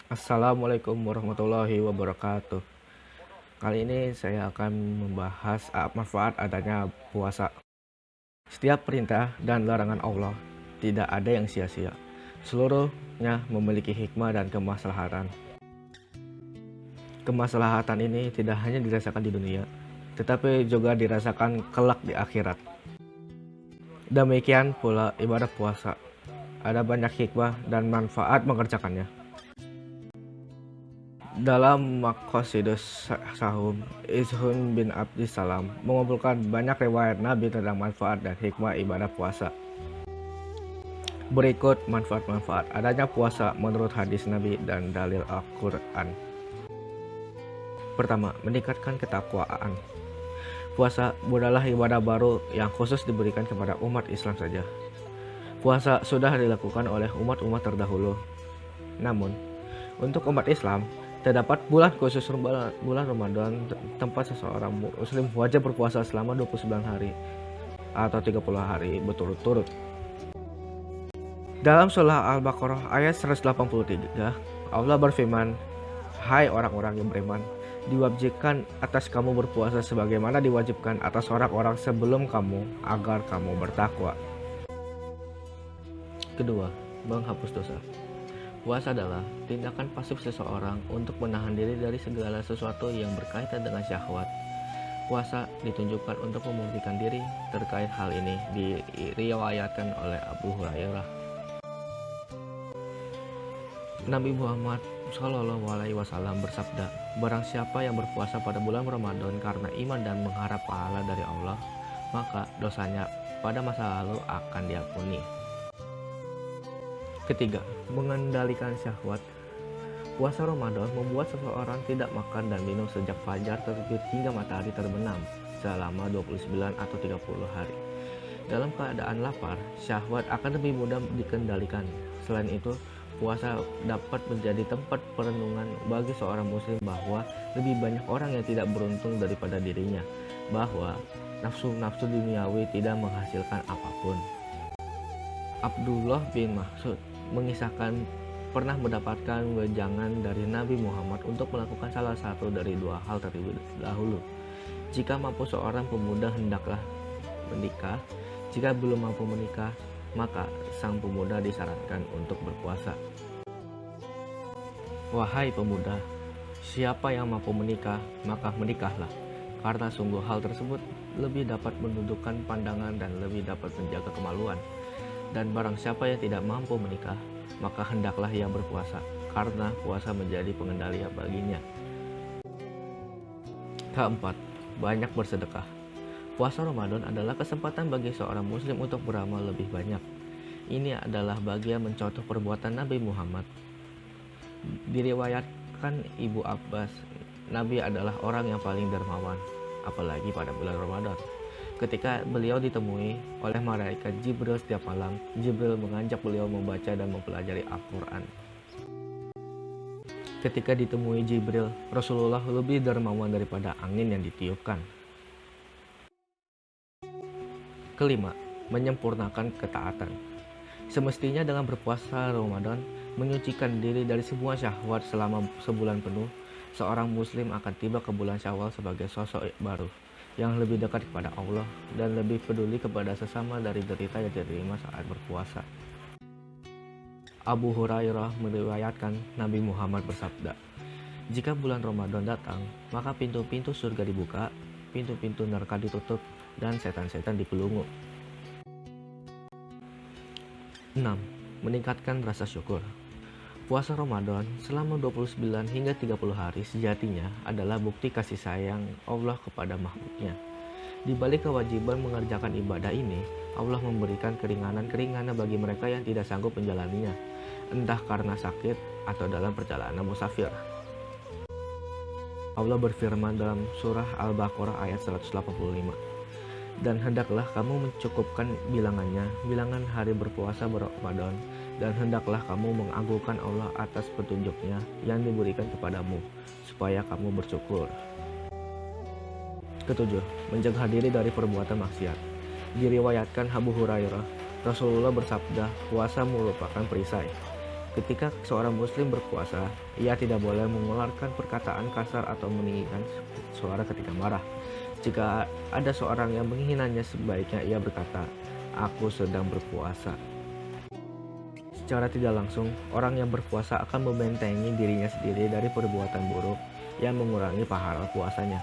Assalamualaikum warahmatullahi wabarakatuh. Kali ini saya akan membahas manfaat adanya puasa. Setiap perintah dan larangan Allah tidak ada yang sia-sia. Seluruhnya memiliki hikmah dan kemaslahatan. Kemaslahatan ini tidak hanya dirasakan di dunia, tetapi juga dirasakan kelak di akhirat. Demikian pula ibadah puasa. Ada banyak hikmah dan manfaat mengerjakannya. Dalam Maqasidus Sahum, Izhun bin Abdissalam mengumpulkan banyak riwayat Nabi tentang manfaat dan hikmah ibadah puasa. Berikut manfaat-manfaat adanya puasa menurut hadis Nabi dan dalil Al-Quran. Pertama, meningkatkan ketakwaan. Puasa bukanlah ibadah baru yang khusus diberikan kepada umat Islam saja. Puasa sudah dilakukan oleh umat-umat terdahulu. Namun, untuk umat Islam, terdapat bulan khusus bulan Ramadan tempat seseorang muslim wajib berpuasa selama 29 hari atau 30 hari berturut-turut. Dalam surah Al-Baqarah ayat 183, Allah berfirman, "Hai orang-orang yang beriman, diwajibkan atas kamu berpuasa sebagaimana diwajibkan atas orang-orang sebelum kamu agar kamu bertakwa." Kedua, menghapus dosa. Puasa adalah tindakan pasif seseorang untuk menahan diri dari segala sesuatu yang berkaitan dengan syahwat. Puasa ditunjukkan untuk memurnikan diri. Terkait hal ini diriwayatkan oleh Abu Hurairah. Nabi Muhammad SAW bersabda, "Barang siapa yang berpuasa pada bulan Ramadan karena iman dan mengharap pahala dari Allah, maka dosanya pada masa lalu akan diampuni." Ketiga, mengendalikan syahwat. Puasa Ramadan membuat seseorang tidak makan dan minum sejak fajar terbit hingga matahari terbenam selama 29 atau 30 hari. Dalam keadaan lapar, syahwat akan lebih mudah dikendalikan. Selain itu, puasa dapat menjadi tempat perenungan bagi seorang muslim bahwa lebih banyak orang yang tidak beruntung daripada dirinya, bahwa nafsu-nafsu duniawi tidak menghasilkan apapun. Abdullah bin Mas'ud mengisahkan pernah mendapatkan wejangan dari Nabi Muhammad untuk melakukan salah satu dari dua hal terlebih dahulu. Jika mampu seorang pemuda hendaklah menikah, jika belum mampu menikah, maka sang pemuda disarankan untuk berpuasa. Wahai pemuda, siapa yang mampu menikah, maka menikahlah, karena sungguh hal tersebut lebih dapat menundukkan pandangan dan lebih dapat menjaga kemaluan. Dan barang siapa yang tidak mampu menikah, maka hendaklah ia berpuasa, karena puasa menjadi pengendali baginya. Keempat, banyak bersedekah. Puasa Ramadan adalah kesempatan bagi seorang muslim untuk beramal lebih banyak. Ini adalah bagian mencontoh perbuatan Nabi Muhammad. Diriwayatkan Ibu Abbas, Nabi adalah orang yang paling dermawan, apalagi pada bulan Ramadan. Ketika beliau ditemui oleh malaikat Jibril setiap malam, Jibril mengajak beliau membaca dan mempelajari Al-Quran. Ketika ditemui Jibril, Rasulullah lebih dermawan daripada angin yang ditiupkan. Kelima, menyempurnakan ketaatan. Semestinya dengan berpuasa Ramadan, menyucikan diri dari semua syahwat selama sebulan penuh, seorang muslim akan tiba ke bulan Syawal sebagai sosok baru, yang lebih dekat kepada Allah dan lebih peduli kepada sesama dari derita yang diterima saat berpuasa. Abu Hurairah meriwayatkan Nabi Muhammad bersabda, "Jika bulan Ramadan datang, maka pintu-pintu surga dibuka, pintu-pintu neraka ditutup, dan setan-setan dibelenggu." 6. Meningkatkan rasa syukur. Puasa Ramadan selama 29 hingga 30 hari sejatinya adalah bukti kasih sayang Allah kepada makhluknya. Di balik kewajiban mengerjakan ibadah ini, Allah memberikan keringanan-keringanan bagi mereka yang tidak sanggup menjalaninya, entah karena sakit atau dalam perjalanan musafir. Allah berfirman dalam surah Al-Baqarah ayat 185, "Dan hendaklah kamu mencukupkan bilangan hari berpuasa Ramadan, dan hendaklah kamu mengagungkan Allah atas petunjuknya yang diberikan kepadamu, supaya kamu bersyukur." Ketujuh, mencegah diri dari perbuatan maksiat. Diriwayatkan Abu Hurairah, Rasulullah bersabda, puasa merupakan perisai. Ketika seorang muslim berpuasa, ia tidak boleh mengeluarkan perkataan kasar atau meninggikan suara ketika marah. Jika ada seorang yang menghinanya, sebaiknya ia berkata, "Aku sedang berpuasa." Secara tidak langsung, orang yang berpuasa akan membentengi dirinya sendiri dari perbuatan buruk yang mengurangi pahala puasanya.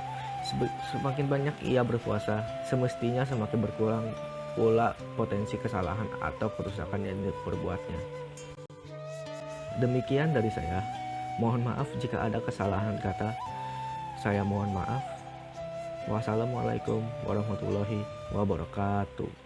Semakin banyak ia berpuasa, semestinya semakin berkurang pula potensi kesalahan atau kerusakan yang diperbuatnya. Demikian dari saya. Mohon maaf jika ada kesalahan kata. Saya mohon maaf. Wassalamualaikum warahmatullahi wabarakatuh.